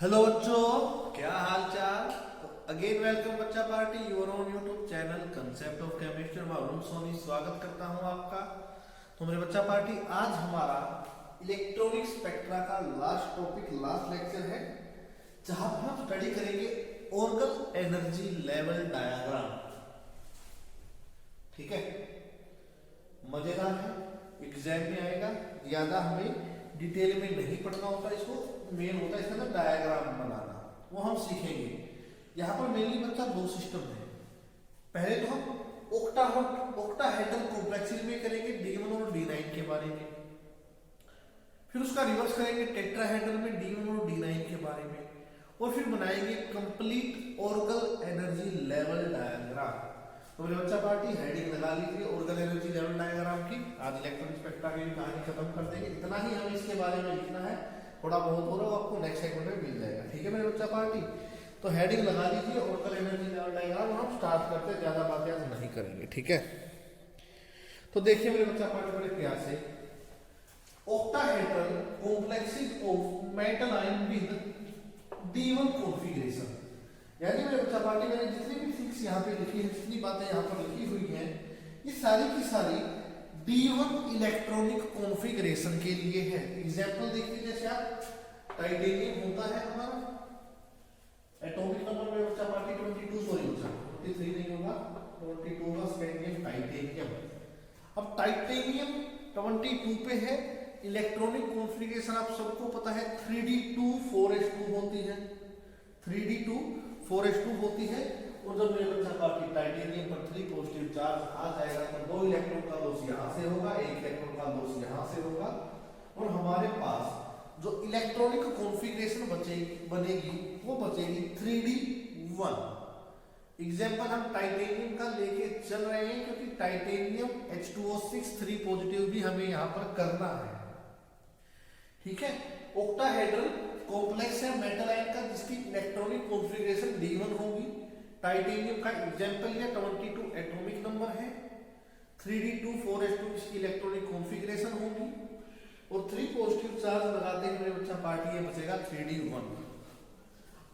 Hello बच्चों, क्या हाल चाल। अगेन वेलकम बच्चा party your own YouTube channel concept of chemistry में अरुण सोनी स्वागत करता हूं आपका। तो मेरे बच्चा पार्टी आज हमारा इलेक्ट्रॉनिक स्पेक्ट्रा का लास्ट टॉपिक लास्ट लेक्चर है, जहां पर हम स्टडी करेंगे ऑर्गन एनर्जी लेवल डायग्राम। ठीक है, मजेदार है, एग्जाम में आएगा। ज्यादा हमें डिटेल में नहीं पढ़ना होता, इसको मेन होता है इसका ना डायग्राम बनाना, वो हम सीखेंगे। यहाँ पर मेनली बच्चा दो सिस्टम है। पहले तो हम ऑक्टाहेड्रल कॉम्प्लेक्सेस में करेंगे D1 और D9 के बारे में, फिर उसका रिवर्स करेंगे टेट्राहेड्रल में D1 और D9 के बारे में, और फिर बनाएंगे complete organ energy level diagram. तो मेरे बच्चा पार्टी हेडिंग लगा लीजिए ऑर्गन एनर्जी लेवल डायग्राम की। आज इलेक्ट्रॉनिक स्पेक्ट्रा की कहानी खत्म कर देंगे, इतना ही हमें इसके बारे में लिखना है, थोड़ा बहुत हो रहा है आपको नेक्स्ट सेगमेंट में मिल जाएगा। ठीक है मेरे बच्चा पार्टी, तो हेडिंग लगा लीजिए ऑर्गन एनर्जी लेवल डायग्राम, और हम स्टार्ट करते हैं, ज्यादा बातें आज नहीं करेंगे। ठीक है, तो देखिए मेरे बच्चा पार्टी बड़े प्यार से, octahedral complexes of metal ion with D1 configuration. यानी मेरे बच्चा पार्टी मैंने जितनी भी फिक्स यहाँ पे लिखी है, जितनी बातें यहाँ पर लिखी हुई हैं, ये सारी की सारी D1 इलेक्ट्रॉनिक कॉन्फ़िगरेशन के लिए है। एग्जांपल देखिए, जैसे आप टाइटेनियम होता है हमारा, एटॉमिक नंबर मेरे बच्चा पार्टी 22, सॉरी बच्चा 23 नहीं होगा, 22 होगा, स्कैंडियम टाइटेनियम। अब टाइटेनियम 22 पे है, इलेक्ट्रॉनिक कॉन्फ़िगरेशन आप सबको पता है 3d2 4s2 होती है, 3d2 4s2 होती है। और जब मेरे बच्चा पार्टी टाइटेनियम पर 3 पॉजिटिव चार्ज आ जाएगा तो 2 इलेक्ट्रॉन का लॉस यहाँ से होगा, 1 इलेक्ट्रॉन का लॉस यहाँ से होगा, और हमारे पास जो इलेक्ट्रॉनिक कॉन्फ़िगरेशन बनेगी वो बचेगी 3d1। एग्जाम्पल हम टाइटेनियम का लेके चल रहे हैं, क्योंकि टाइटेनियम H2O6 3 पॉजिटिव भी हमें यहाँ पर करना है। ठीक है, ऑक्टाहेड्रल कॉम्प्लेक्स है मेटल आयन का, जिसकी इलेक्ट्रॉनिक कॉन्फ़िगरेशन D1 होगी। टाइटेनियम का एग्जांपल है 22 एटॉमिक नंबर है, 3d2 4s2 इसकी इलेक्ट्रॉनिक कॉन्फ़िगरेशन होगी, और 3 पॉजिटिव चार्ज लगाते हैं मेरे बच्चा पार्टी, ये बचेगा 3d1।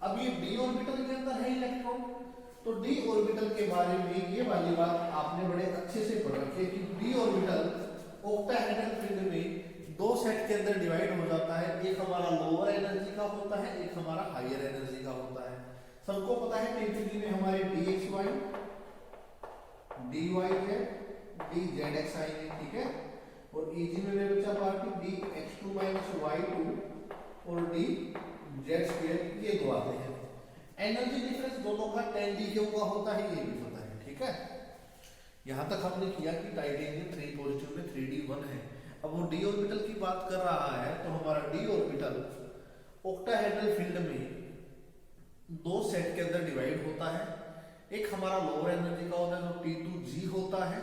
अब ये d ऑर्बिटल के अंदर है इलेक्ट्रॉन, तो d ऑर्बिटल के बारे में ये वाली बात आपने बड़े अच्छे से पढ़ रखी है कि d ऑर्बिटल ऑक्टाहेड्रल फील्ड में 2 सेट के अंदर डिवाइड हो जाता है। एक हमारा लोअर एनर्जी का होता है, एक हमारा हायर एनर्जी का होता है। सबको पता है टेंथिंग में हमारे dxy, dyz, dzx आएंगे। ठीक है, और eg में मेरे बच्चा पार्टी dx2 y2 और dz2 ये दो आते हैं। एनर्जी डिफरेंस दोनों का 10 का होता है, ये भी पता है। ठीक है, यहां तक हमने किया कि टाइटेनियम 3 पॉजिटिव में 3d1 है। अब वो d ऑर्बिटल की बात कर रहा है, तो हमारा d ऑर्बिटल ऑक्टाहेड्रल फील्ड में 2 सेट के अंदर डिवाइड होता है। एक हमारा लोअर एनर्जी का होता है जो T2G होता है,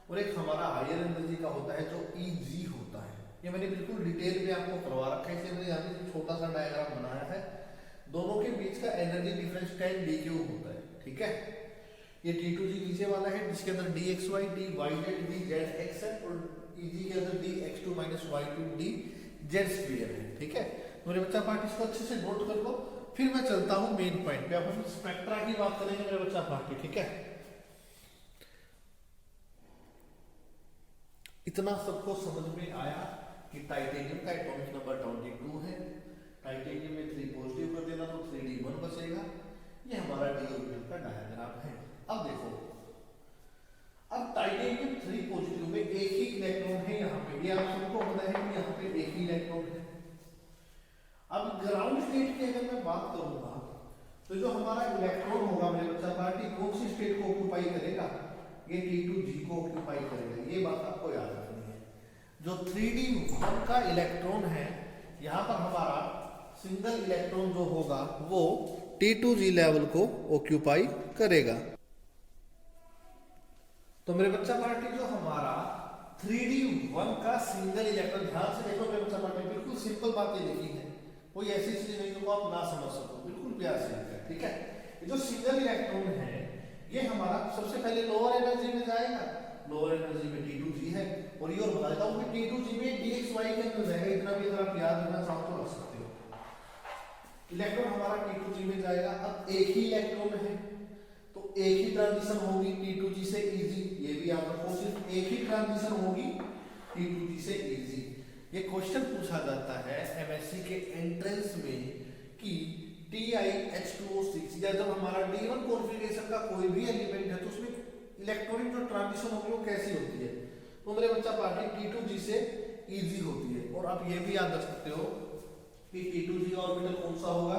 और एक हमारा हायर एनर्जी का होता है जो EG होता है। ये मैंने बिल्कुल डिटेल में आपको करवा रखा है, इसलिए मैंने यहाँ पे छोटा सा डायग्राम बनाया है। दोनों के बीच का एनर्जी डिफरेंस 10 होता है। ठीक है, ये T2G नीचे वाला है, जिसके अंदर dxy, dyz, dzx है, और EG के अंदर dx2 y2 dz2 है। ठीक है, तो मेरे बच्चा पार्टी इसको अच्छे से नोट कर लो, फिर मैं चलता हूं मेन पॉइंट पे। अब हम स्पेक्ट्रा की बात करेंगे मेरे बच्चा पार्टी। ठीक है, इतना सबको समझ में आया कि टाइटेनियम का एटॉमिक नंबर 22 है, टाइटेनियम में 3 पॉजिटिव कर देना तो 3d1 बचेगा। ये हमारा d ऑर्बिटल का डायग्राम है। अब देखो, अब टाइटेनियम 3 पॉजिटिव में एक ही इलेक्ट्रॉन है यहाँ पे, ये आप सबको पता है कि यहाँ पे एक ही इलेक्ट्रॉन है। अब ग्राउंड स्टेट की अगर मैं बात करूंगा, तो जो हमारा इलेक्ट्रॉन होगा मेरे बच्चा पार्टी कौन सी स्टेट को ऑक्यूपाई करेगा, ये T2G को ऑक्यूपाई करेगा। ये बात आपको याद रखनी है। जो 3d1 का इलेक्ट्रॉन है, यहाँ पर हमारा सिंगल इलेक्ट्रॉन जो होगा वो T2G लेवल को ऑक्यूपाई करेगा। तो मेरे बच्चा पार्टी जो हमारा 3d1 का सिंगल इलेक्ट्रॉन, ध्यान से देखो मेरे बच्चा पार्टी, बिल्कुल सिंपल बातें लिखी है, कोई ऐसी चीज नहीं जो आप ना समझ सको, बिल्कुल प्यार से लिखा है। ठीक है, ये जो सिंगल इलेक्ट्रॉन है ये हमारा सबसे पहले लोअर एनर्जी में जाएगा, लोअर एनर्जी में T2G है, और ये और बता देता हूँ कि T2G में dxy के अंदर रहेगा। इतना भी अगर आप याद रखना चाहो तो रख सकते हो। इलेक्ट्रॉन हमारा T2G में जाएगा। अब एक ही इलेक्ट्रॉन है तो एक ही ट्रांजिशन होगी T2G से Eg, ये भी याद रखो, सिर्फ एक ही ट्रांजिशन होगी T2G से Eg। ये क्वेश्चन पूछा जाता है एमएससी के एंट्रेंस में कि TiH2O6 या जब हमारा D1 कॉन्फ़िगरेशन का कोई भी एलिमेंट है तो उसमें इलेक्ट्रॉनिक जो ट्रांजिशन होगी वो कैसी होती है। तो मेरे बच्चा पार्टी T2G से Eg होती है। और आप ये भी याद रख सकते हो कि T2G ऑर्बिटल कौन सा होगा,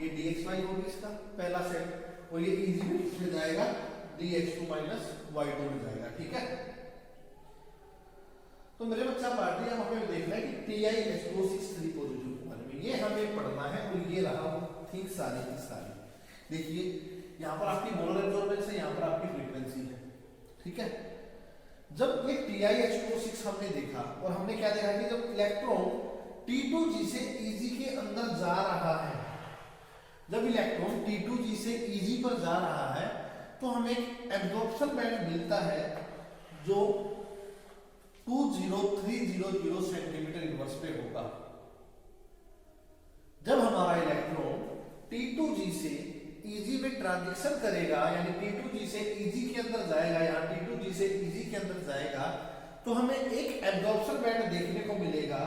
ये dxy होगी इसका पहला सेट, और ये Eg में किसमें जाएगा, dx2 माइनस y2 में जाएगा। ठीक है, तो मेरे बच्चा पार्टी हम हमें देखना है कि TiH2O6 3 पॉजिटिव के बारे में ये हमें पढ़ना है। और ये रहा थिंक सारी की सारी। देखिए यहाँ पर आपकी मोलर एब्जॉर्बेंस है, यहाँ पर आपकी फ्रीक्वेंसी है। ठीक है, जब ये TiH2O6 हमने देखा और हमने क्या देखा कि जब इलेक्ट्रॉन T2G से Eg के अंदर जा रहा है, जब इलेक्ट्रॉन T2G से Eg पर जा रहा है तो हमें एक एब्जॉर्प्शन बैंड मिलता है जो 20300 सेंटीमीटर इनवर्स पे होगा। जब हमारा इलेक्ट्रॉन T2G से Eg में ट्रांजिशन करेगा, यानी T2G से Eg के अंदर जाएगा, यहाँ T2G से Eg के अंदर जाएगा, तो हमें एक एब्जॉर्प्शन बैंड देखने को मिलेगा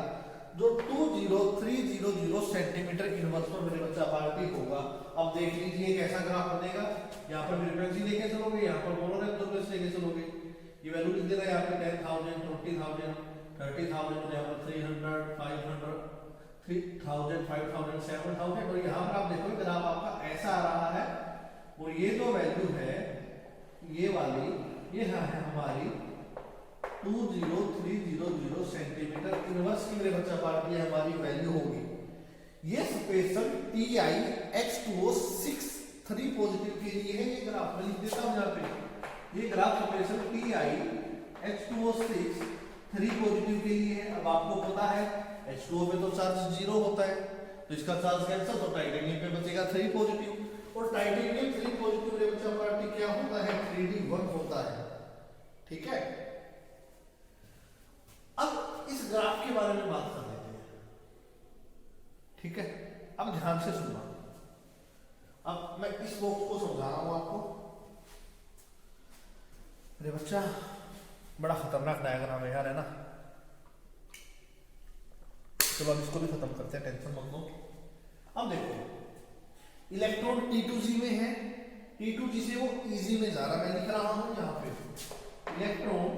जो 20300 सेंटीमीटर इनवर्स पर मेरे बच्चा पार्टी होगा। अब देख लीजिए कैसा ग्राफ बनेगा, यहाँ पर फ्रीक्वेंसी लेके चलोगे, यहाँ पर मोलर एब्जॉर्बेंस लेके चलोगे, ये वैल्यू लिख देना, यहाँ पे 10,000 20,000 30,000, यहाँ पर 300 500 3000 5000 7000, और यहाँ पर आप देखो ग्राफ आपका ऐसा आ रहा है। और ये जो वैल्यू है ये वाली, ये है हमारी 20300 सेंटीमीटर इनवर्स की मेरे बच्चा पार्टी हमारी वैल्यू होगी। ये स्पेशल TiH2O6 3 पॉजिटिव के लिए है। ये ग्राफ मैं लिख देता हूं यहाँ पे, ये ग्राफ स्पेशल TiH2O6 3 पॉजिटिव के लिए है। अब आपको पता है H2O पे तो चार्ज 0 होता है, तो इसका चार्ज कैंसिल, तो टाइटेनियम पे बचेगा 3 पॉजिटिव। और टाइटेनियम 3 पॉजिटिव मेरे बच्चा पार्टी क्या होता है, 3D1 होता है। ठीक है, अब इस ग्राफ के बारे में बात कर लेते हैं। ठीक है, अब ध्यान से सुनना। अब मैं इस बॉक्स को समझा रहा हूं आपको। अरे बच्चा बड़ा खतरनाक डायग्राम है यार, है ना। चलो अब इसको भी खत्म करते हैं, टेंशन मत लो। अब देखो इलेक्ट्रॉन T2G में है, T2G से वो Eg में जा रहा, मैं लिख रहा हूं यहाँ पे इलेक्ट्रॉन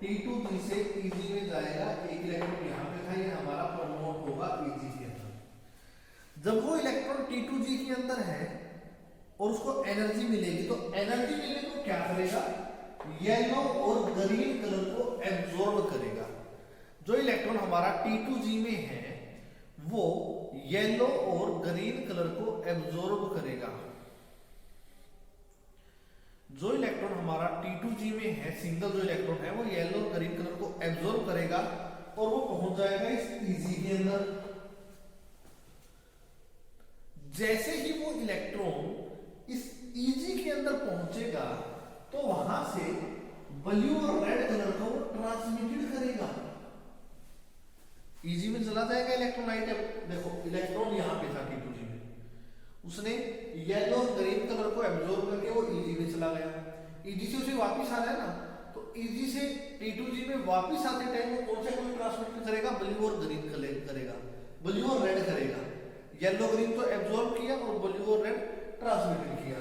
T2G से Eg में जाएगा, एक इलेक्ट्रॉन यहाँ पे था, ये हमारा प्रमोट होगा Eg के अंदर। जब वो इलेक्ट्रॉन T2G के अंदर है और उसको एनर्जी मिलेगी, तो एनर्जी मिलने को क्या करेगा, येलो और ग्रीन कलर को एब्जॉर्ब करेगा। जो इलेक्ट्रॉन हमारा T2G में है वो येलो और ग्रीन कलर को एब्जॉर्ब करेगा। जो इलेक्ट्रॉन हमारा T2G में है, सिंगल जो इलेक्ट्रॉन है वो येलो और ग्रीन कलर को एब्जॉर्ब करेगा और वो पहुंच जाएगा इस Eg के अंदर। जैसे ही वो इलेक्ट्रॉन इस Eg के अंदर पहुंचेगा तो वहां से ब्लू और रेड कलर को ट्रांसमिटेड करेगा, Eg में चला जाएगा इलेक्ट्रॉन। लाइट देखो इलेक्ट्रॉन यहाँ पे था T2G में, उसने येलो और ग्रीन कलर को एब्जॉर्ब करके वो Eg में चला गया। Eg से उसे वापस आना है ना, तो Eg से T2G में वापस आते टाइम वो कौन सा कोई ट्रांसमिट करेगा, ब्लू और ग्रीन करेगा, ब्लू और रेड करेगा। येलो ग्रीन तो एब्जॉर्ब किया और ब्लू और रेड ट्रांसमिट किया।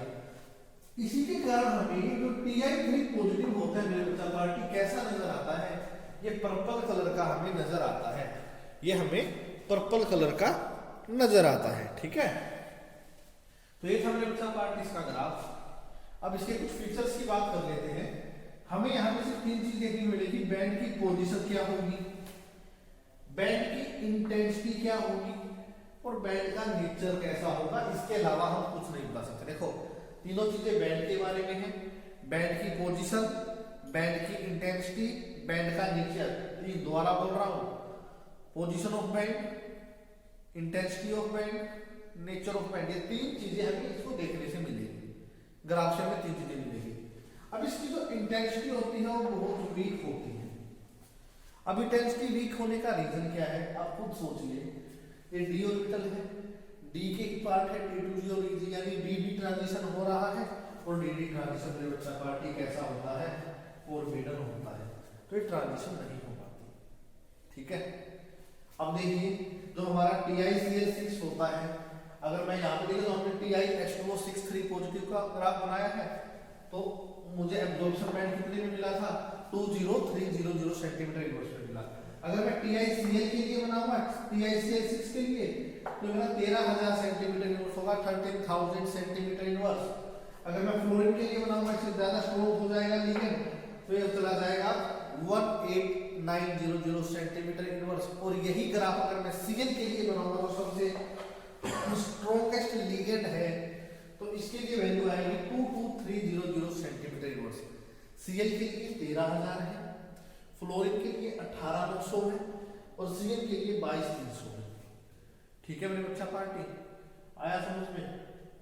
इसी के कारण हमें जो Ti3 पॉजिटिव होता है मेरे बच्चा पार्टी कैसा नजर आता है, ये पर्पल कलर का हमें नजर आता है, ये हमें पर्पल कलर का नजर आता है। ठीक है, तो ये था मेरे बच्चा पार्टी इसका ग्राफ। अब इसके कुछ फीचर्स की बात कर लेते हैं। हमें यहाँ पे सिर्फ 3 चीज देखने मिलेगी, बैंड की पोजीशन क्या होगी, बैंड की इंटेंसिटी क्या होगी और बैंड का नेचर कैसा होगा। इसके अलावा हम कुछ नहीं बता सकते। देखो तीनों चीजें बैंड के बारे में है, बैंड की पोजीशन, बैंड की इंटेंसिटी, बैंड का नेचर। तीन दोबारा बोल रहा हूं, position of band, intensity of band, nature of band, ये 3 चीजें हमें इसको देखने से मिलेगी, ग्राफ से हमें 3 चीजें मिलेगी। अब इसकी जो इंटेंसिटी होती है वो बहुत वीक होती है। अब इंटेंसिटी वीक होने का रीजन क्या है, आप खुद सोचिए। ये डी ऑर्बिटल है, डी के ही पार्ट है T2G और EG, यानी DD ट्रांजिशन हो रहा है और DD ट्रांजिशन मेरे बच्चा पार्टी कैसा होता है, ऑर्बिटल होता है, तो ये ट्रांजिशन नहीं हो पाती। ठीक है, अब देखिए जो हमारा TiCl6 होता है, अगर मैं यहाँ पे देखूँ तो हमने TiH2O6 पॉजिटिव का ग्राफ बनाया है, तो मुझे एब्जॉर्प्शन बैंड कितने में मिला था, 20300 सेंटीमीटर इनवर्स में मिला। अगर मैं TiCl के लिए बनाऊंगा, TiCl6 के लिए, तो मेरा 13000 सेंटीमीटर इनवर्स होगा, 13000 सेंटीमीटर इनवर्स। अगर मैं फ्लोरीन के लिए बनाऊंगा, इससे ज्यादा स्ट्रॉन्ग हो जाएगा लिगेंड, तो ये चला जाएगा 18900 सेंटीमीटर इनवर्स। और यही ग्राफ अगर मैं Cl के लिए बनाऊंगा, तो सबसे स्ट्रॉन्गेस्ट लिगेंड है, तो इसके लिए वैल्यू आएगी 22300 सेंटीमीटर इनवर्स। Cl के लिए 13000 है, फ्लोरीन के लिए 18900 है और Cl के लिए 22300 है। ठीक है मेरे बच्चा पार्टी, आया समझ में?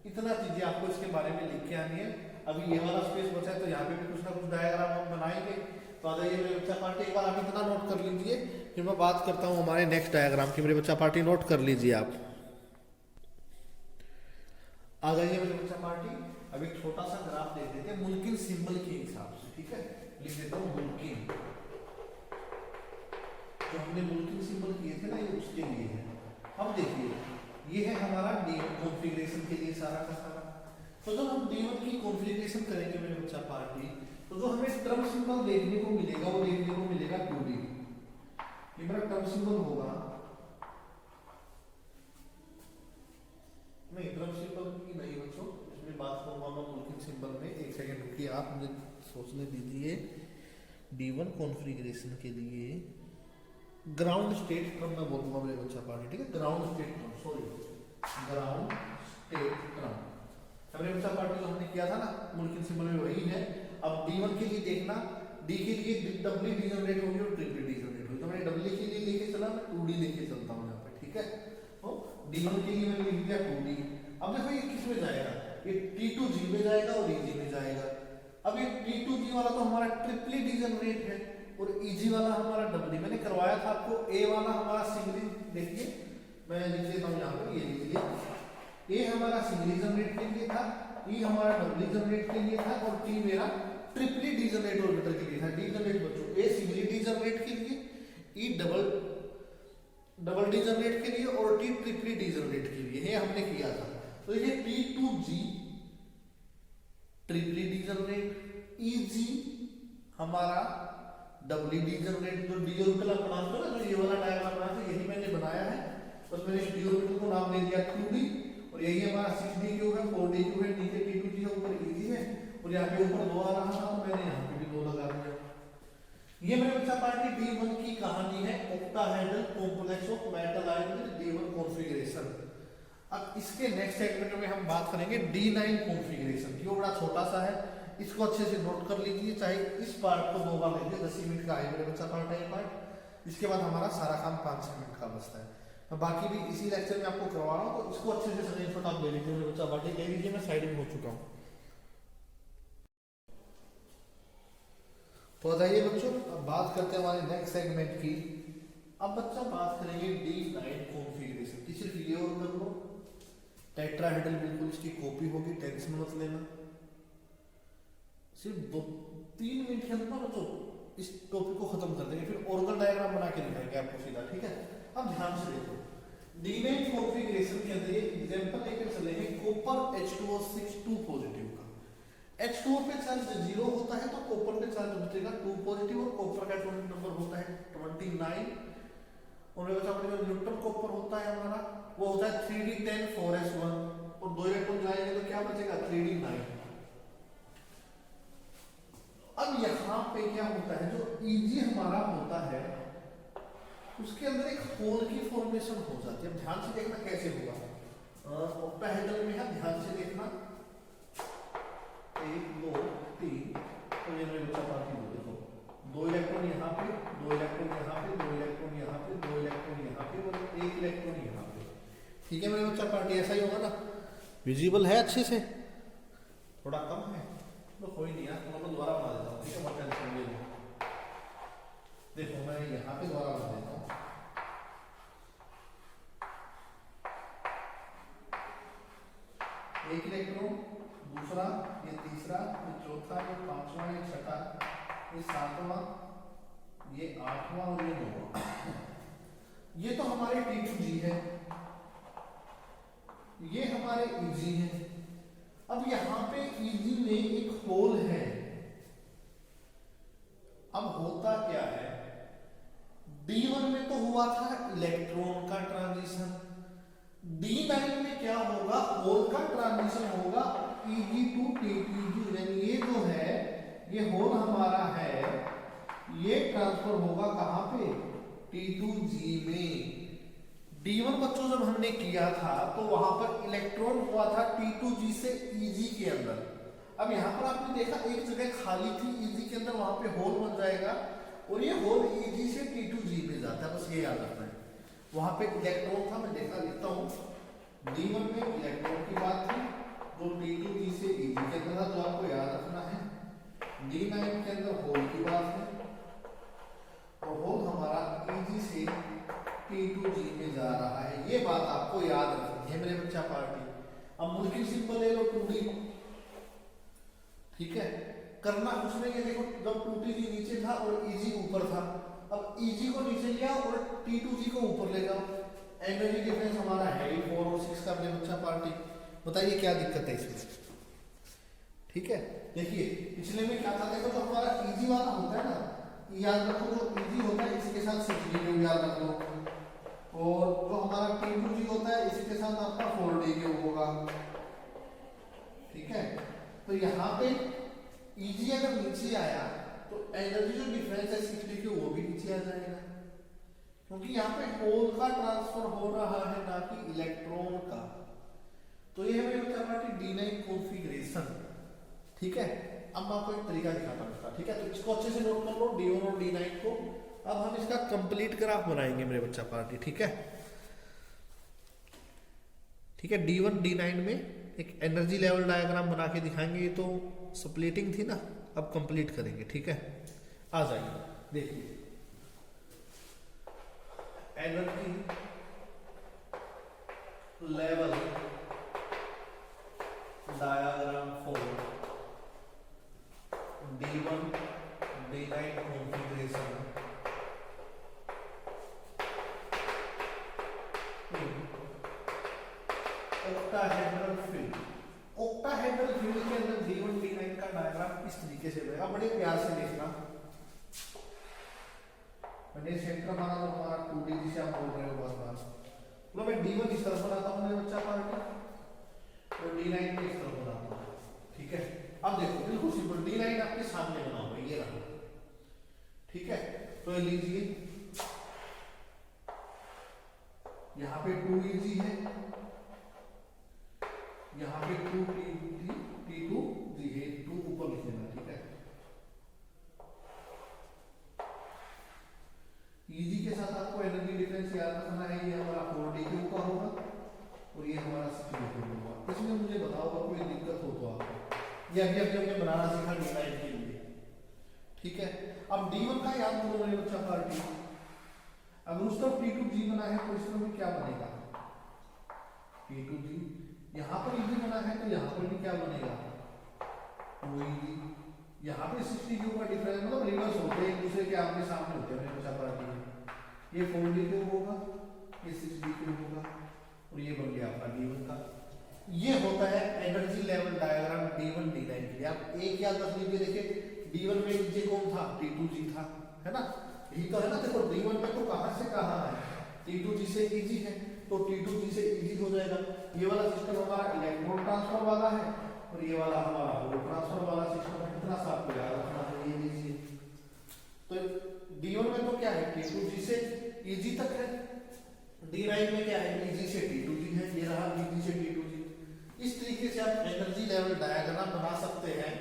इतना चीजें आपको इसके बारे में लिख के आनी है। अभी ये वाला स्पेस बचा है, तो यहाँ पे भी कुछ ना कुछ डायग्राम हम बनाएंगे। तो आ जाइए मेरे बच्चा पार्टी, एक बार आप इतना नोट कर लीजिए, फिर मैं बात करता हूँ हमारे नेक्स्ट डायग्राम की। मेरे बच्चा पार्टी नोट कर लीजिए आप, आ जाइए मेरे बच्चा पार्टी। अब एक छोटा सा ग्राफ देख देते हैं मुल्किन सिंबल के हिसाब से। ठीक है, लिख देता हूँ मुल्किन, जो हमने मुल्किन सिंबल किए थे ना, ये उसके लिए है। अब देखिए ये है हमारा D1 कॉन्फ़िगरेशन के लिए सारा का सारा। तो जब हम D1 की कॉन्फ़िगरेशन करेंगे मेरे बच्चा पार्टी, तो जो हमें टर्म सिंबल देखने को मिलेगा, वो देखने को मिलेगा 2D। ये मेरा टर्म सिंबल होगा, नहीं टर्म सिंबल की नहीं बच्चों, इसमें बात करूंगा मैं मुल्किन सिंबल में। एक सेकंड रुकिए, आप मुझे सोचने दीजिए। D1 कॉन्फ़िगरेशन के लिए ग्राउंड स्टेट टर्म मैं बोलूंगा मेरे बच्चा पार्टी। ठीक है, ground state term, sorry ground state term मेरे बच्चा पार्टी जो हमने किया था ना मुल्किन सिंबल में, वही है। अब D1 के लिए देखना, D के लिए डबली डीजनरेट होगी और ट्रिपली डीजनरेट होगी, तो मैं डबली के लिए लेके चला, मैं 2D लेके चलता हूँ यहाँ पे। ठीक है, तो D1 के लिए मैंने लिख दिया 2D। अब देखो ये किस में जाएगा, ये T2G में जाएगा और EG में जाएगा। अब ये T2G वाला तो हमारा ट्रिपली डीजनरेट है और EG वाला हमारा डबली। मैंने करवाया था आपको, A वाला हमारा सिंगली, देखिए मैं लिख देता हूँ यहाँ पे, ये लीजिए A हमारा सिंगली जनरेट के लिए था, E हमारा डबली जनरेट के लिए था और T मेरा ट्रिपली डीजनरेट ऑर्बिटल के लिए था। डीजनरेट बच्चों, A सिंगली डीजनरेट के लिए, E डबल डीजनरेट के लिए और T ट्रिपली डीजनरेट के लिए, ये हमने किया था। तो ये T2G ट्रिपली डीजनरेट, EG हमारा डबली डीजनरेट, जो डी ऑर्बिटल आप बनाते हो ना, जो ये वाला डायग्राम बनाते हैं, यही मैंने बनाया है। बस मैंने डी ऑर्बिटल को नाम दे दिया 2D, और यही हमारा 6D क्यूब है, 4D क्यूब है, नीचे T2G है, ऊपर EG है, और यहाँ पे ऊपर 2 आ रहा था, तो मैंने यहाँ पे भी 2 लगा दिया। ये मेरे बच्चा पार्टी D1 की कहानी है, octahedral complex of metal ion with D1 configuration. अब इसके नेक्स्ट सेगमेंट में हम बात करेंगे D9 कॉन्फ़िगरेशन की। वो बड़ा छोटा सा है, इसको अच्छे से नोट कर लीजिए, चाहे इस पार्ट को 2 बार लिखिए, 10 मिनट का है मेरे बच्चा पार्ट है ये पार्ट। इसके बाद हमारा सारा काम 5-6 मिनट का बचता है। मैं बाकी भी इसी लेक्चर में आपको करवा रहा हूँ, तो इसको अच्छे से स्क्रीनशॉट आप ले लीजिए मेरे बच्चा पार्टी, ले लीजिए, मैं साइड में हो चुका हूँ। तो बताइए बच्चों, अब बात करते हैं हमारे नेक्स्ट सेगमेंट की। अब बच्चा बात करेंगे D9 कॉन्फ़िगरेशन की। सिर्फ ये और कर लो, टेट्राहेड्रल बिल्कुल इसकी कॉपी होगी, टेंशन मत लेना। सिर्फ 2-3 मिनट के अंदर बच्चों इस टॉपिक को खत्म कर देंगे, फिर ऑर्गन डायग्राम बना के दिखाएंगे आपको सीधा। ठीक है, अब ध्यान से देखो, D9 कॉन्फ़िगरेशन के अंदर एक एग्जांपल लेकर चलेंगे, कॉपर H2O6 2 पॉजिटिव का। H2O पे चार्ज 0 होता है, तो कॉपर पे चार्ज बचेगा 2 पॉजिटिव, और कॉपर का एटॉमिक नंबर होता है 29, और न्यूट्रल कॉपर होता है हमारा, वो होता है 3D10 4s1, और 2 इलेक्ट्रॉन जाएंगे तो क्या बचेगा 3D9। अब यहाँ पे क्या होता है, जो EG हमारा होता है उसके अंदर एक होल की फॉर्मेशन हो जाती है। अब ध्यान से देखना कैसे होगा, ऑक्टाहेड्रल में है, ध्यान से देखना, 1 2 3, तो ये मेरे बच्चा बाकी देखो, 2 इलेक्ट्रॉन यहाँ पे, 2 इलेक्ट्रॉन यहाँ पे, 2 इलेक्ट्रॉन यहाँ पे, 2 इलेक्ट्रॉन यहाँ पे और 1 इलेक्ट्रॉन यहाँ पे। ठीक है मेरे बच्चा पार्टी, ऐसा ही होगा ना, विजिबल है अच्छे से, थोड़ा कम है तो कोई नहीं यार, मैं दोबारा बना देता हूँ। ठीक है, मत टेंशन ले लो, देखो मैं यहाँ पे दोबारा बना देता हूँ। एक इलेक्ट्रॉन, दूसरा, ये तीसरा, ये चौथा, ये पांचवा, ये छठा, ये सातवां, ये आठवां और ये नौवां। ये तो हमारे T2G है, ये हमारे Eg है। अब यहां पे Eg में एक होल है। अब होता क्या है, D1 में तो हुआ था इलेक्ट्रॉन का ट्रांजिशन, D9 में क्या होगा, होल का ट्रांजिशन होगा Eg टू T2G। यानी ये जो है, ये होल हमारा है, ये ट्रांसफर होगा कहां पे, T2G में। D1 बच्चों जब हमने किया था तो वहां पर इलेक्ट्रॉन हुआ था T2G से Eg के अंदर। अब यहाँ पर आपने देखा एक जगह खाली थी Eg के अंदर, वहां पे होल बन जाएगा और ये होल Eg से T2G में जाता है, बस ये याद रखना है। वहां पे इलेक्ट्रॉन था, मैं देखा लिखता हूँ, D1 में इलेक्ट्रॉन की बात थी जो T2G से Eg के अंदर था, जो आपको याद रखना है। D9 के अंदर होल की बात है और होल हमारा Eg से T2G में जा रहा है, ये बात आपको याद रखनी है मेरे बच्चा पार्टी। अब मुल्की सिंबल ले लो 2D, ठीक है, करना कुछ नहीं है। देखो जब 2T नीचे था और Eg ऊपर था, अब Eg को नीचे लिया और T2G को ऊपर ले जाओ, एनर्जी डिफरेंस हमारा है ही 4 और 6 का मेरे बच्चा पार्टी। बताइए क्या दिक्कत है इसमें, ठीक है। देखिए पिछले में क्या था, देखो तो हमारा Eg वाला होता है ना, याद रखो जो Eg होता है इसके साथ 6D याद रख लो, और जो हमारा T2G होता है इसके साथ आपका 4D होगा, ठीक है। तो यहाँ पे Eg अगर नीचे आया तो एनर्जी जो डिफरेंस है 6D वो भी नीचे आ जाएगा, क्योंकि यहाँ पे होल का ट्रांसफर हो रहा है ना कि इलेक्ट्रॉन का। तो ये है मेरे बच्चा D9 कॉन्फ़िगरेशन, ठीक है। अब मैं आपको एक तरीका दिखाता हूँ इसका, ठीक है। तो इसको अच्छे से नोट कर लो, D1 और D9 को। अब हम इसका कंप्लीट ग्राफ बनाएंगे मेरे बच्चा पार्टी, ठीक है, ठीक है। D1 D9 में एक एनर्जी लेवल डायग्राम बना के दिखाएंगे। ये तो स्प्लिटिंग थी ना, अब कंप्लीट करेंगे, ठीक है। आ जाइए देखिए, energy level diagram for D1 D9 configuration octahedral field. Octahedral field के अंदर D1 D9 का डायग्राम इस तरीके से बनेगा, बड़े प्यार से देखना। मैंने सेंटर बना तो हमारा 2D जिसे आप बोल रहे हो बार बार, तो मैं D1 इस तरफ बनाता हूँ मेरे बच्चा पार्टी, और D9 को इस तरफ बनाता हूँ, ठीक है। अब देखो बिल्कुल सिंपल, D9 आपके सामने बना हुआ है, ये रहा, ठीक है। तो ये लीजिए, यहाँ पे 2Eg है, यहाँ पे 2T2G है, 2 ऊपर लिख लेना, ठीक है। Eg के साथ आपको एनर्जी डिफरेंस याद रखना है, ये हमारा 4D का होगा और ये हमारा 6D होगा। इसमें मुझे बताओ अगर कोई दिक्कत हो तो आपको, ये अभी हमने बनाना सीखा D9 के लिए, ठीक है। अब D1 का याद करो मेरे बच्चा पार्टी, अगर उस तरफ T2G बना है तो इस तरफ भी क्या बनेगा, T2G। यहाँ पर Eg बना है तो यहाँ पर भी क्या बनेगा, 2Eg। यहाँ पे 6D का डिफरेंस, मतलब रिवर्स होते हैं एक दूसरे के आमने सामने होते हैं मेरे बच्चा पार्टी। ये 4D होगा, ये 6D होगा, और ये बन गया आपका D1 का। ये होता है energy level diagram D1 D9 के लिए। आप एक याद रख लीजिए, देखिए D1 में नीचे कौन था, T2G था, है ना, यही तो है ना। देखो D1 में तो कहां से कहां है, T2G से Eg है, तो T2G से Eg हो जाएगा। ये वाला सिस्टम हमारा इलेक्ट्रॉन ट्रांसफर वाला है और ये वाला हमारा होल ट्रांसफर वाला सिस्टम है, इतना सा आपको याद रखना है। ये लीजिए, तो D1 में तो क्या है, T2G से Eg तक है, D9 में क्या है, Eg से T2G है, ये रहा Eg से T2G। इस तरीके से आप एनर्जी लेवल डायग्राम बना सकते हैं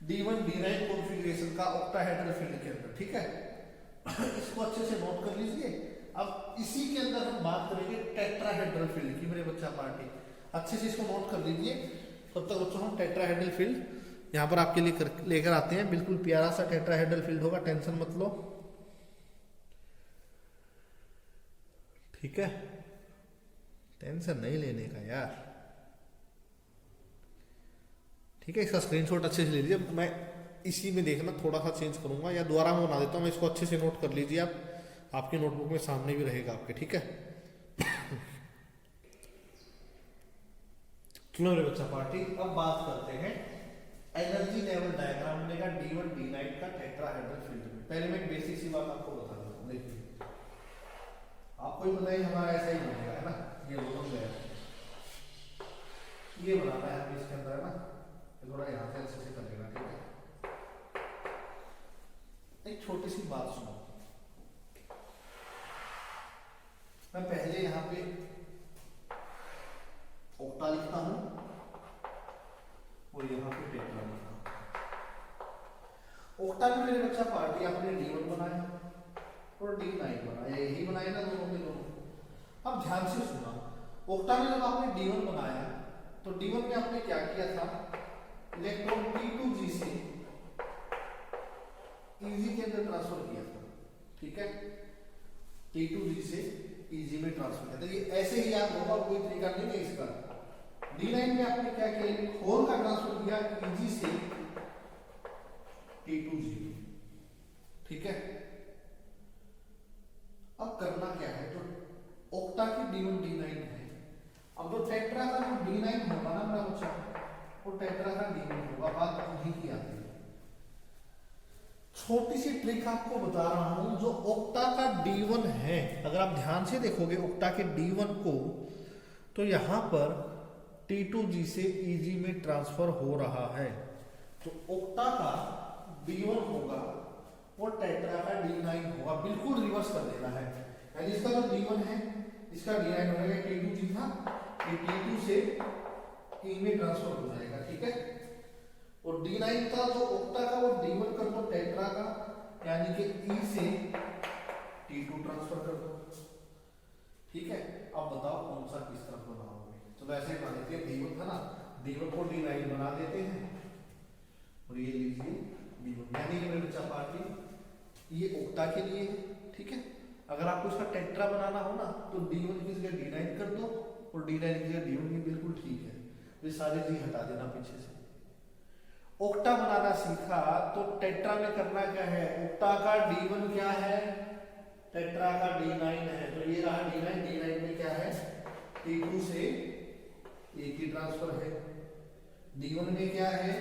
D1 D9 कॉन्फ़िगरेशन का ऑक्टाहेड्रल फील्ड के अंदर, ठीक है। इसको अच्छे से नोट कर लीजिए। अब इसी के अंदर हम बात करेंगे टेट्राहेड्रल फील्ड की मेरे बच्चा पार्टी, अच्छे से इसको नोट कर लीजिए। तब तक बच्चों हम टेट्राहेड्रल फील्ड यहाँ पर आपके लिए लेकर आते हैं। बिल्कुल प्यारा सा टेट्राहेड्रल फील्ड होगा, टेंशन मत लो, ठीक है, टेंशन नहीं लेने का यार। ठीक है, इसका स्क्रीनशॉट अच्छे से ले लीजिए। मैं इसी में देखना थोड़ा सा चेंज करूंगा या दोबारा मैं बना देता हूँ, मैं इसको अच्छे से नोट कर लीजिए आप, आपकी नोटबुक में सामने भी रहेगा आपके, ठीक है। चलो मेरे बच्चा पार्टी, अब बात करते हैं एनर्जी लेवल डायग्राम में का D1 D9 का टेट्राहेड्रल फील्ड में। पहले मैं एक बेसिक सी बात आपको बता देता हूँ। देखिए आपको ही पता है हमारा ऐसा ही बनेगा, है ना, ये बन गया, ये बनाना है हमें इसके अंदर, है ना, थोड़ा यहाँ से अच्छे से कर लेना, ठीक है। एक छोटी सी बात सुनो, मैं पहले यहाँ पे ऑक्टा लिखता हूं और यहाँ पे टेट्रा लिखता हूं। ऑक्टा में मेरे बच्चा पार्टी आपने D1 बनाया और D9 बनाया, यही बनाया ना दोनों के दोनों। अब ध्यान से सुना, ऑक्टा में जब आपने D1 बनाया तो D1 में आपने क्या किया था, इलेक्ट्रॉन T2G से EG के अंदर ट्रांसफर किया था, ठीक है, T2G से EG में ट्रांसफर किया था। ये ऐसे ही याद होगा, कोई तरीका नहीं है इसका। D9 में आपने क्या किया, होल का ट्रांसफर किया EG से T2G, ठीक है। अब करना क्या है, तो ऑक्टा की D1 D9 है, अब जो टेट्रा का जो D9 होगा ना मेरा बच्चा, वो टेट्रा का D1 होगा, बात उन्हीं की आती है। छोटी सी ट्रिक आपको बता रहा हूं, जो ऑक्टा का D1 है, अगर आप ध्यान से देखोगे ऑक्टा के D1 को, तो यहां पर T2G से EG में ट्रांसफर हो रहा है, तो ऑक्टा का D1 होगा और टेट्रा का D9 होगा, बिल्कुल रिवर्स कर देना है। यानी इसका जो D1 है, इसका D9 हो जाएगा, T2G था, ये T2 से E में ट्रांसफर हो जाएगा, ठीक है। और D9 था जो ऑक्टा का, वो D1 कर दो टेट्रा का, यानी कि E से T2 ट्रांसफर कर दो, ठीक है। अब बताओ कौन सा किस तरफ बनाओगे, चलो ऐसे बना देते हैं, D1 था ना, D1 को D9 बना देते हैं और ये लीजिए D1, यानी कि मेरे बच्चा पार्टी ये ऑक्टा के लिए है, ठीक है। अगर आपको इसका टेट्रा बनाना हो ना, तो D1 की जगह D9 कर दो और D9 की जगह D1 भी बिल्कुल ठीक है, ये सारे जी हटा देना पीछे से। ऑक्टा बनाना सीखा तो टेट्रा में करना क्या है, ऑक्टा का D1 क्या है, टेट्रा का D9 है, तो ये रहा D9, D9 में क्या है, T2 से E की ट्रांसफर है, D1 में क्या है,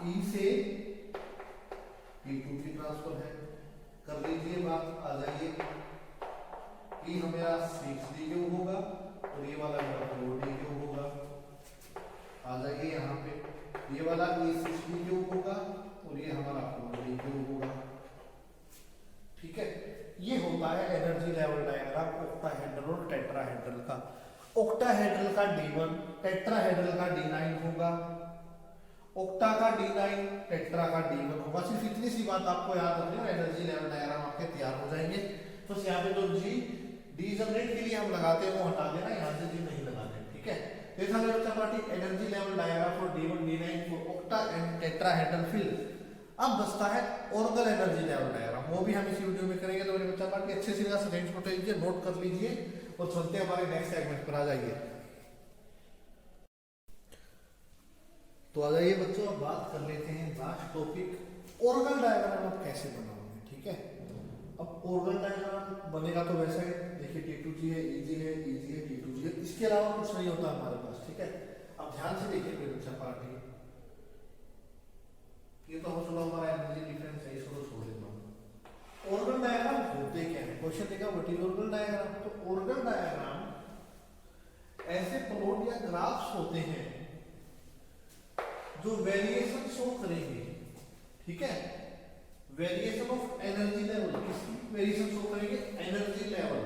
E से T2 की ट्रांसफर है, कर लीजिए बात, आ जाइए, E हमारा 6D क्यों होगा और ये वाला 4D क्यों होगा, आ जाइए यहाँ पे, ये वाला E6D क्यों होगा और ये हमारा 4D क्यों होगा, ठीक है। ये होता है एनर्जी लेवल डायग्राम ऑक्टाहेड्रल और टेट्राहेड्रल का। ऑक्टाहेड्रल का D1, टेट्राहेड्रल का D9 होगा, ऑक्टा का D9, टेट्रा का D1 होगा। सिर्फ इतनी सी बात आपको याद रखनी है, एनर्जी लेवल डायग्राम आपके तैयार हो जाएंगे। तो यहाँ पे जो डी जनरेट के लिए हम लगाते हैं वो हटा देना, यहाँ से जी नहीं लगाते, ठीक है। देखा मेरे बच्चा party, energy level diagram for D1 D9 for octa and tetrahedral field. अब बचता है ऑर्गन एनर्जी लेवल डायग्राम, वो भी हम इस वीडियो में करेंगे। तो मेरे बच्चा पार्टी अच्छे से स्क्रीनशॉट लीजिए, नोट कर लीजिए और चलते हैं हमारे नेक्स्ट सेगमेंट पर। आ जाइए, तो आ जाइए बच्चों, अब बात कर लेते हैं लास्ट टॉपिक, ऑर्गन डायग्राम आप कैसे बनाओगे, ठीक है। अब ऑर्गन डायग्राम बनेगा तो वैसे ही, देखिए T2G है, EG है, EG है, T2G है, इसके अलावा कुछ नहीं होता हमारे पास, ठीक है। अब ध्यान से देखिए मेरे बच्चा पार्टी, ये तो चलो हमारा एनर्जी डिफरेंस है, इसको तो छोड़ देता हूँ। ऑर्गन डायग्राम होते क्या है, क्वेश्चन देखा व्हाट इज ऑर्गन डायग्राम। तो ऑर्गन डायग्राम ऐसे प्लॉट या ग्राफ्स होते हैं जो वेरिएशन शो करेंगे, ठीक है, वेरिएशन ऑफ एनर्जी लेवल, किसकी वेरिएशन शो करेंगे, एनर्जी लेवल,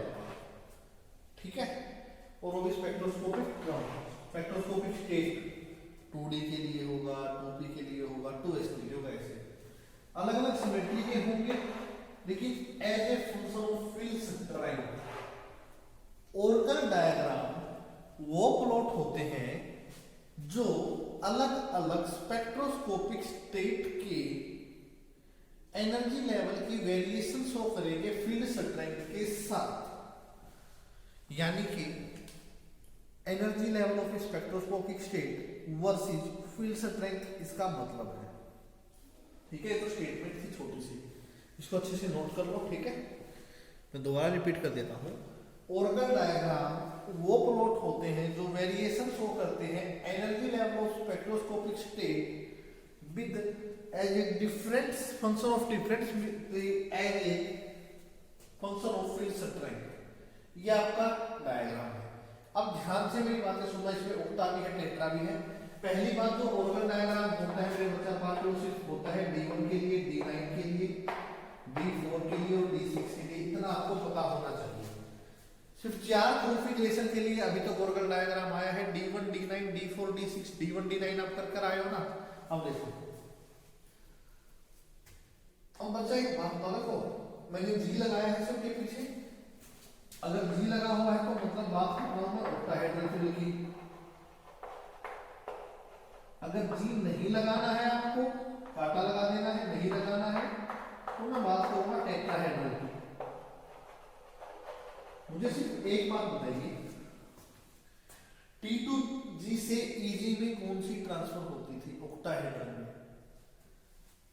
ठीक है। और वो भी स्पेक्ट्रोस्कोपिक स्टेट 2D के लिए होगा, 2P के लिए होगा, 2S के लिए होगा, ऐसे अलग अलग सिमेट्री के होंगे, लेकिन as a function of field strength. ऑर्गन डायग्राम वो प्लॉट होते हैं जो अलग अलग स्पेक्ट्रोस्कोपिक स्टेट के एनर्जी लेवल की वेरिएशन शो करेंगे फील्ड स्ट्रेंथ के साथ। यानी कि energy level of spectroscopic state versus field strength इसका मतलब है। ठीक है, तो स्टेटमेंट थी छोटी सी, इसको अच्छे से नोट कर लो। ठीक है, मैं दोबारा रिपीट कर देता हूँ। ऑर्गन डायग्राम वो प्लॉट होते हैं जो वेरिएशन शो करते हैं energy level of spectroscopic state with as a difference function of difference as a function of field strength. ये आपका डायग्राम है। अब ध्यान से मेरी बातें सुनना, इसमें ओक्टा भी है, टेट्रा भी है। पहली बात, जो ऑर्गन डायग्राम होता है मेरे बच्चा पार्ट, वो सिर्फ होता है D1 के लिए, D9 के लिए, D4 के लिए और D6 के लिए। इतना आपको पता होना चाहिए। सिर्फ 4 कॉन्फ़िगरेशन के लिए अभी तक ऑर्गन डायग्राम आया है, D1, D9, D4, D6। D1, D9 आप कर आए हो ना। अब देखो, अब बच्चा एक बात तो देखो, मैंने जी लगाया है सबके पीछे। अगर जी लगा हुआ है तो मतलब बात कर रहा हूं ऑक्टाहेड्रल फिल की। अगर जी नहीं लगाना है आपको, कांटा लगा देना है, नहीं लगाना है तो मैं बात करूंगा टेट्राहेड्रल की। मुझे सिर्फ एक बात बताइए, T2G से EG में कौन सी ट्रांसफर होती थी ऑक्टाहेड्रल में?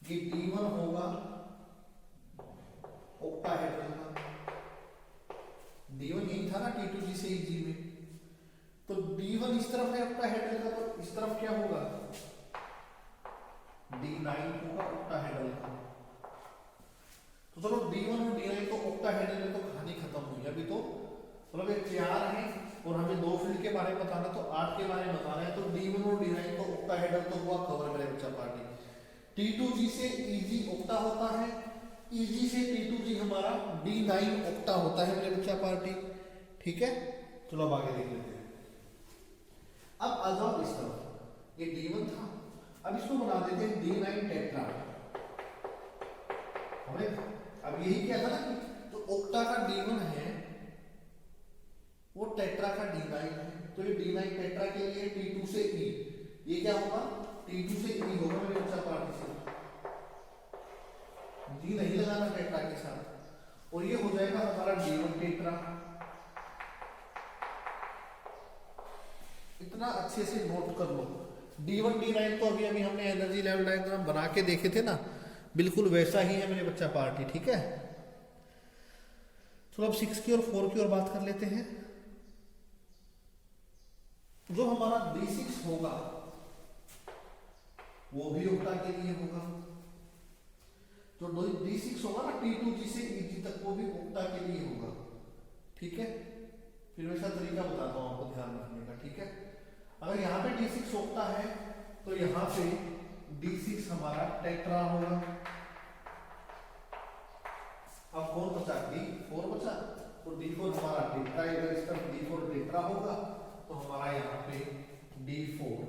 ये D1 होगा ऑक्टाहेड्रल का, D1 यही था ना T2G से EG में। तो D1 इस तरफ है ऑक्टाहेड्रल का, तो इस तरफ क्या होगा? D9 होगा ऑक्टाहेड्रल का। तो चलो D1 और D9 तो ऑक्टाहेड्रल में तो कहानी खत्म हुई। अभी तो मतलब ये 4 है और हमें 2 फील्ड के बारे में बताना, तो 8 के बारे में बताना है। तो D1 और D9 तो ऑक्टाहेड्रल तो हुआ कवर मेरे बच्चा पार्टी। T2G से EG ऑक्टा होता है, EG से T2G हमारा D9 ऑक्टा होता है मेरे बच्चा पार्टी। ठीक है, चलो अब आगे देख लेते हैं। अब आ जाओ इस तरफ, ये D1 था, अब इसको बना देते हैं D9 टेट्रा। हमें अब यही क्या था ना कि तो ऑक्टा का D1 है, वो टेट्रा का D9 है। तो ये D9 टेट्रा के लिए T2 से E, ये क्या होगा? T2 से E होगा मेरे बच्चा पार्टी से। जी नहीं लगाना टेट्रा के साथ, और ये हो जाएगा हमारा D1 टेट्रा। इतना अच्छे से नोट कर लो। D1 D9 तो अभी अभी हमने एनर्जी लेवल डायग्राम बना के देखे थे ना, बिल्कुल वैसा ही है मेरे बच्चा पार्टी। ठीक है, चलो अब 6 की और 4 की और बात कर लेते हैं। जो हमारा D6 होगा वो भी ऑक्टा के लिए होगा। जो D6 होगा ना T2G से EG तक, वो भी ऑक्टा के लिए होगा। ठीक है, फिर वैसा तरीका बताता हूं आपको ध्यान रखने का। ठीक है, अगर यहाँ पे D6 ऑक्टा है तो यहाँ पे D6 हमारा टेट्रा होगा। अब कौन बचा? D4 बचा, तो D4 हमारा टेट्रा, इधर इस तरफ D4 टेट्रा होगा, तो हमारा यहाँ पे D4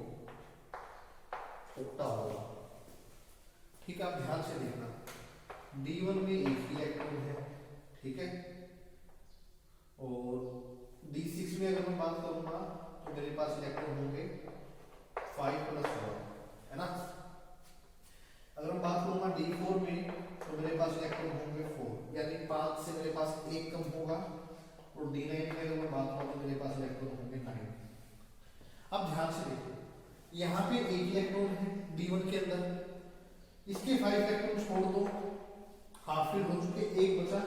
ऑक्टा होगा। ठीक है, आप ध्यान से देखना, D1 में एक इलेक्ट्रॉन है। ठीक है, और D6 में अगर मैं बात करूंगा तो मेरे पास इलेक्ट्रॉन होंगे 5+1, है ना। अगर मैं बात करूंगा D4 में तो मेरे पास इलेक्ट्रॉन होंगे 4, यानी 5 से मेरे पास एक कम होगा। और D9 में अगर मैं बात करूं तो मेरे पास इलेक्ट्रॉन होंगे 9। अब ध्यान से देखो, यहाँ पे एक इलेक्ट्रॉन है D1 के अंदर, इसके 5 इलेक्ट्रॉन छोड़ दो, हाफ फिल हो चुके, एक बचा।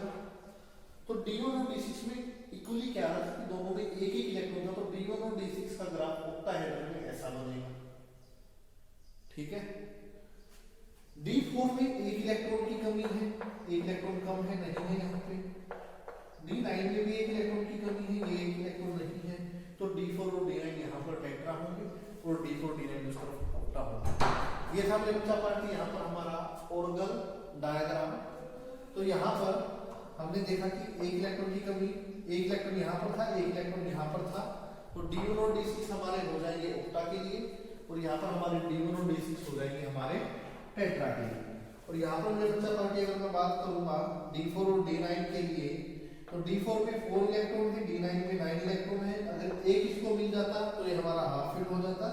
तो D1 और D6 में इक्वली क्या रहा कि दोनों में एक एक इलेक्ट्रॉन था, तो D1 और D6 का ग्राफ ऑक्टाहेड्रल में ऐसा बनेगा। ठीक है, D4 में एक इलेक्ट्रॉन की कमी है, एक इलेक्ट्रॉन कम है, नहीं है यहाँ पे। D9 में भी एक इलेक्ट्रॉन की कमी है, ये एक इलेक्ट्रॉन नहीं है। तो D4 और D9 यहाँ पर टेट्रा होंगे और D4 D9 उस तरफ ऑक्टा होगा। ये था मेरे बच्चा पार्टी यहाँ पर हमारा ऑर्गन डायग्राम। तो यहाँ पर हमने देखा कि एक इलेक्ट्रॉन की कमी, एक इलेक्ट्रॉन यहाँ पर था, एक इलेक्ट्रॉन यहाँ पर था। तो D1 और D6 हमारे हो जाएंगे ऑक्टा के लिए, और यहाँ पर हमारे D1 और D6 हो जाएंगे हमारे टेट्रा के लिए। और यहाँ पर मेरे बच्चा पार्टी अगर मैं बात करूंगा D4 और D9 के लिए, तो D4 में 4 इलेक्ट्रॉन है, D9 में 9 इलेक्ट्रॉन है। अगर एक इसको मिल जाता तो ये हमारा हाफ फिल हो जाता,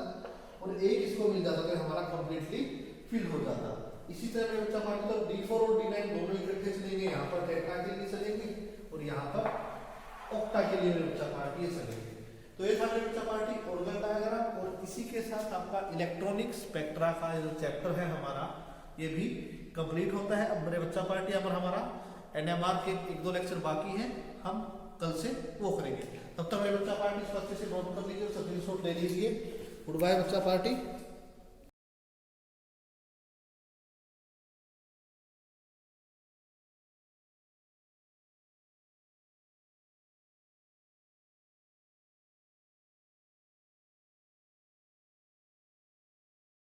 और एक इसको मिल जाता तो हमारा कंप्लीटली फिल हो जाता। इसी तरह मेरे बच्चा पार्टी तो D4 और D9 दोनों इकट्ठे चलेंगे, यहाँ पर टेट्रा के लिए चलेंगे और यहाँ पर ऑक्टा के लिए मेरे बच्चा पार्टी चलेंगे। तो ये था मेरे बच्चा पार्टी ऑर्गन डायग्राम, और इसी के साथ आपका इलेक्ट्रॉनिक स्पेक्ट्रा का जो चैप्टर है हमारा ये भी कंप्लीट होता है। अब मेरे बच्चा पार्टी यहाँ पर हमारा NMR के 1-2 लेक्चर बाकी हैं, हम कल से वो करेंगे। तब तक मेरे बच्चा पार्टी इसको अच्छे से नोट कर लीजिए, स्क्रीनशॉट ले लीजिए। गुड बाय बच्चा पार्टी।